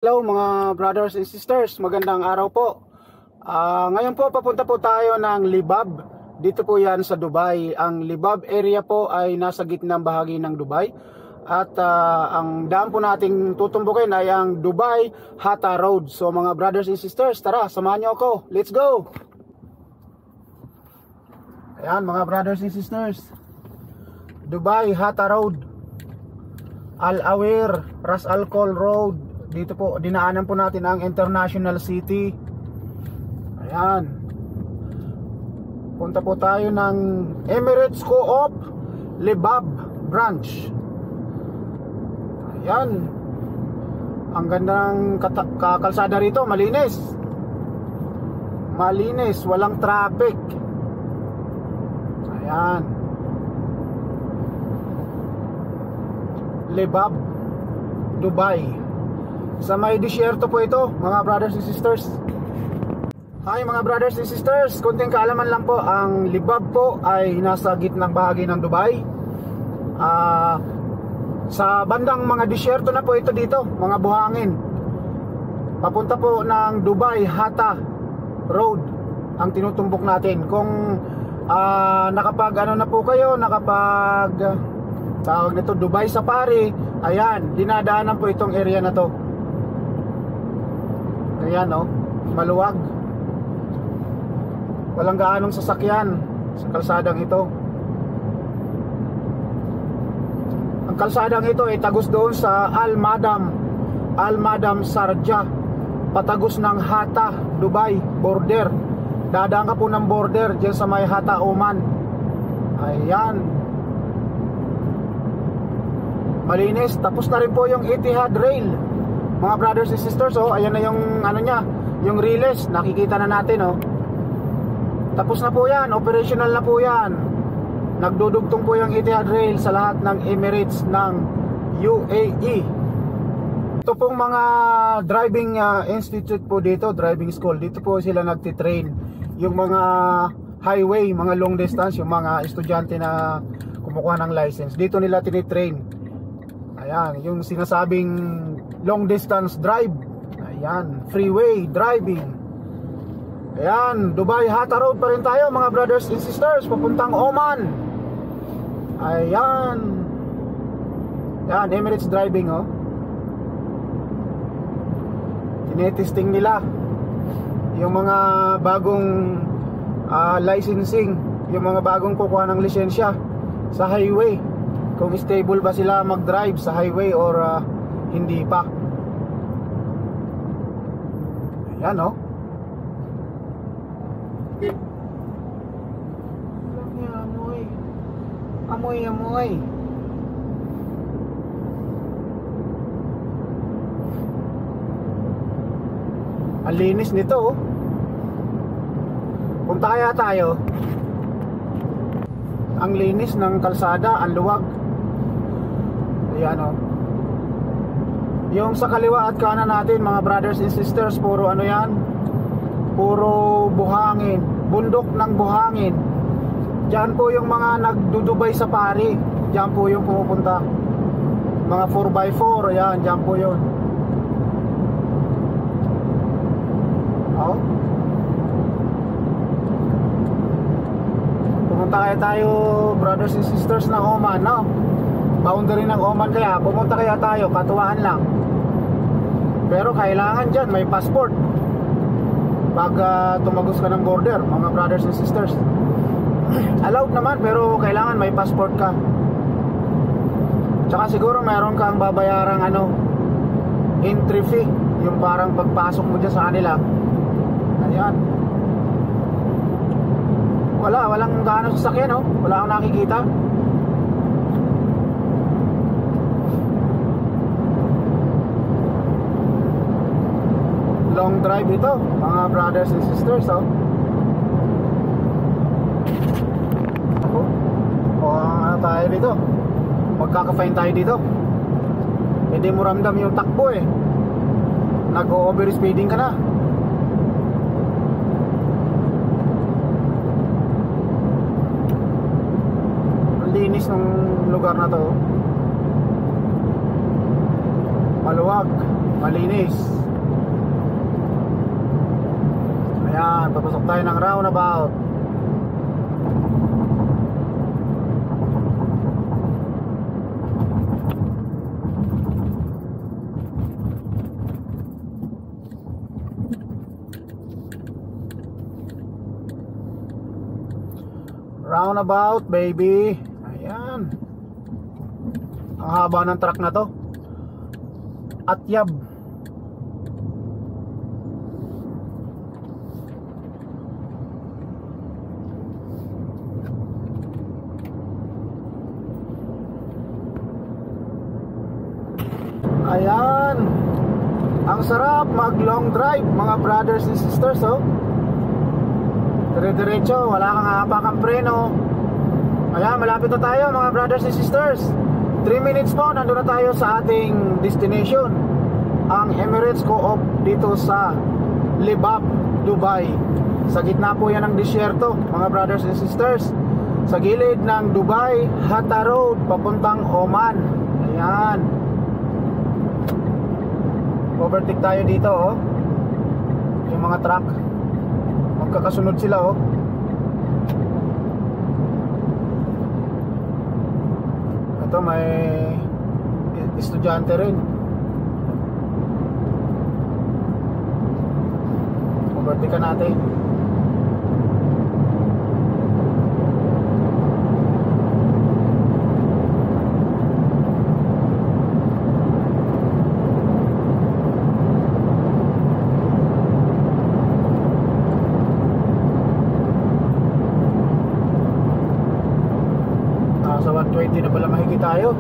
Hello mga brothers and sisters, magandang araw po. Ngayon po papunta po tayo ng Libab. Dito po yan sa Dubai. Ang Libab area po ay nasa gitnang bahagi ng Dubai. At ang daan po nating tutumbukin ay ang Dubai Hatta Road. So mga brothers and sisters, tara, samahan nyo ako. Let's go! Ayan mga brothers and sisters, Dubai Hatta Road, Al Awir, Ras Al Khol Road. Dito po, dinaanan po natin ang International City. Ayan. Punta po tayo ng Emirates Co-op Libab Branch. Ayan. Ang ganda ng kalsada rito, malinis. Malinis, walang traffic. Ayan. Libab, Dubai. Sa may disyerto po ito, mga brothers and sisters. Hi mga brothers and sisters, kunting kaalaman lang po. Ang Libab po ay nasa gitnang bahagi ng Dubai. Sa bandang mga disyerto na po ito dito, mga buhangin. Papunta po ng Dubai Hatta Road ang tinutumbok natin. Kung nakapag ano na po kayo, nakapag tawag nito Dubai Safari, ayan, dinadaanan po itong area na to. Ayan o, maluwag. Walang gaanong sasakyan sa kalsadang ito. Ang kalsadang ito ay tagos doon sa Al Madam Sharjah, patagos ng Hatta, Dubai, border. Dadaan ka po ng border dyan sa may Hatta, Oman. Ayan. Malinis. Tapos na rin po yung Etihad Rail, mga brothers and sisters. Oh, ayan na yung ano niya, yung relays, nakikita na natin oh. Tapos na po yan, operational na po yan. Nagdudugtong po yung Etihad Rail sa lahat ng Emirates ng UAE. Ito pong mga driving institute po dito, driving school. Dito po sila nagtitrain. Yung mga highway, mga long distance, yung mga estudyante na kumukuha ng license, dito nila tinitrain. Ayan, yung sinasabing long distance drive. Ayan, freeway driving. Ayan, Dubai Hatta Road pa rin tayo mga brothers and sisters, papuntang Oman. Ayan. Ayan, Emirates driving oh. Tinetesting nila yung mga bagong licensing, yung mga bagong kukuha ng lisensya sa highway, kung stable ba sila mag-drive sa highway or hindi pa. Ayan o. Amoy. Ang linis nito oh. Punta kaya tayo. Ang linis ng kalsada, ang luwag. Ayan o. Yung sa kaliwa at kanan natin mga brothers and sisters, puro ano yan, puro buhangin, bundok ng buhangin. Diyan po yung mga nagdudubay Safari, diyan po yung pumupunta. Mga 4x4, ayan, diyan po yun. Oh. Pumunta kaya tayo brothers and sisters ng Oman, no? Boundary ng Oman kaya, pumunta kaya tayo, katuwaan lang. Pero kailangan dyan may passport pag tumagos ka ng border, mga brothers and sisters. Allowed naman, pero kailangan may passport ka. Tsaka siguro mayroon kang babayarang ano, entry fee, yung parang pagpasok mo dyan sa kanila. Ayan. Walang gaano sasakyan oh. Wala akong nakikita. Long drive ito, mga brothers and sisters oh. Ako, ano tayo dito? Magkaka-fine tayo dito. Hindi mo ramdam yung takbo eh. Nag-o-overspeeding ka na. Ang linis ng lugar na to. Maluwag. malinis. Ayan, papasok tayo ng roundabout. Roundabout, baby. Ayan. Ang haba ng truck na to. Atyab. Ayan. Ang sarap mag long drive, mga brothers and sisters, oh. Dire-diretso, wala kang hapakang preno. Ayan, malapit na tayo mga brothers and sisters. 3 minutes po, nandun na tayo sa ating destination, ang Emirates Co-op dito sa Libab, Dubai. Sa gitna po yan ng disyerto, mga brothers and sisters. Sa gilid ng Dubai Hatta Road papuntang Oman. Ayan. Overtake tayo dito, oh. Yung mga truck magkakasunod sila, oh. Ito may estudyante rin. Overtake ka natin. Sa 120 na pala mahigit tayo.